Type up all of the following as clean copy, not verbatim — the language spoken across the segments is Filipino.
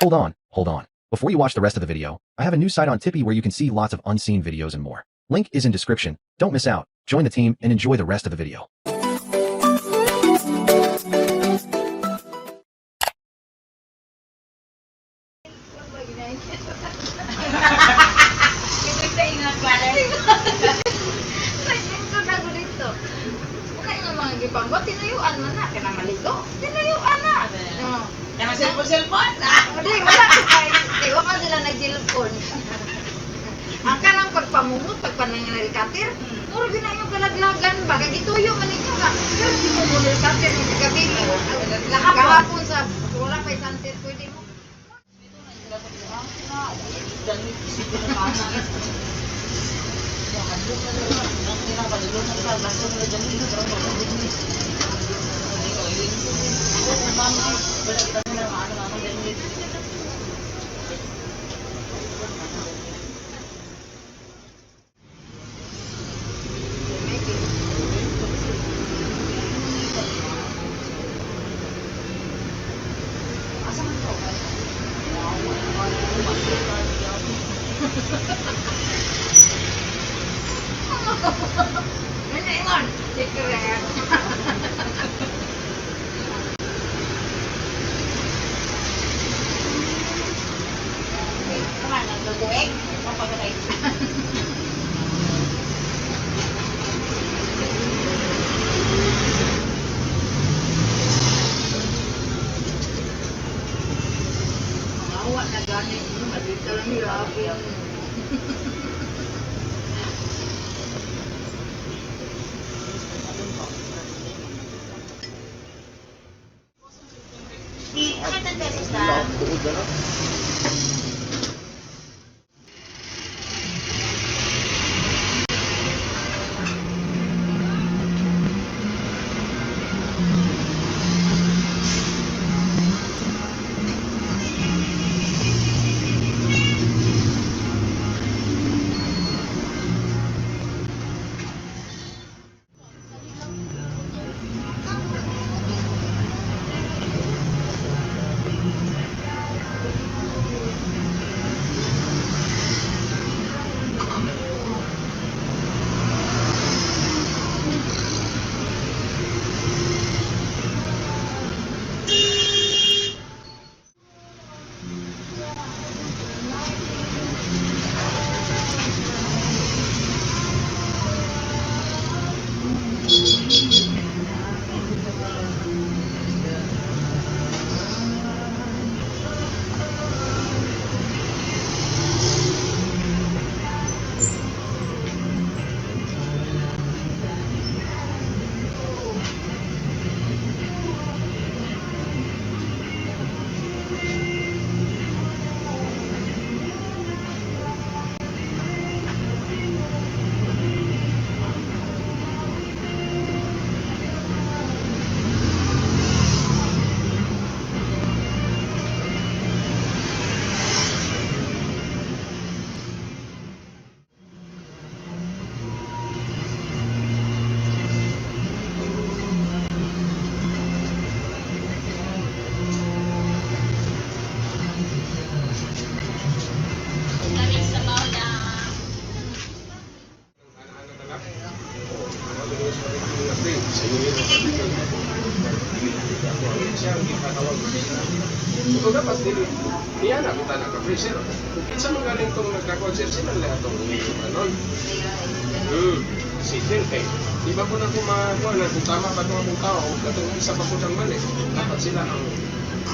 hold on. Before you watch the rest of the video, I have a new site on Tippy where you can see lots of unseen videos and more. Link is in description. Don't miss out. Join the team and enjoy the rest of the video. Panggot, tinayuan man na. Kaya maligo. Tinayuan na. Kaya cellphone? Hindi, wala. Kaya man sila nag-cellphone. Ang kanang pagpamungot, pagpanangil katir, muro gina yung kalaglagan ba? Kaya ituyo man ito ka. Pero di mo mo katir, hindi ka bili. Kahapon sa wala pa isang tir, pwede mo. Ingon, secret. Kaman, nagdudueg? Papagay. Awa na ganit. Madita lang hirapin. Ilan beses na? So dapat diyan na kita naka-freezer. Kinsa man galing tong nagka-concert sila lahat tong ano. Sitin kay. Di ba po na kumakuha na kung tama ba itong akong tao o katong isa pa po siyang mali. Dapat sila ang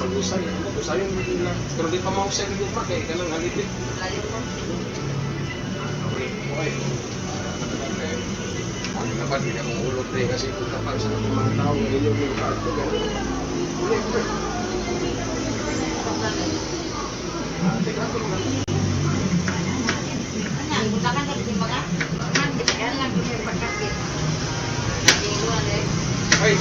mag-usay. Mag-usayin mo nila. Pero di pa ma-usay rin pa kay kanang halitin. Okay. Ang dapat hindi akong ulot na kasi kung dapat sa mga tao ng inyong yung kato. Ulit. Anak, butakan ka di mga. Man, bitakan lang yung pagkakit. Tingguan eh. Ay,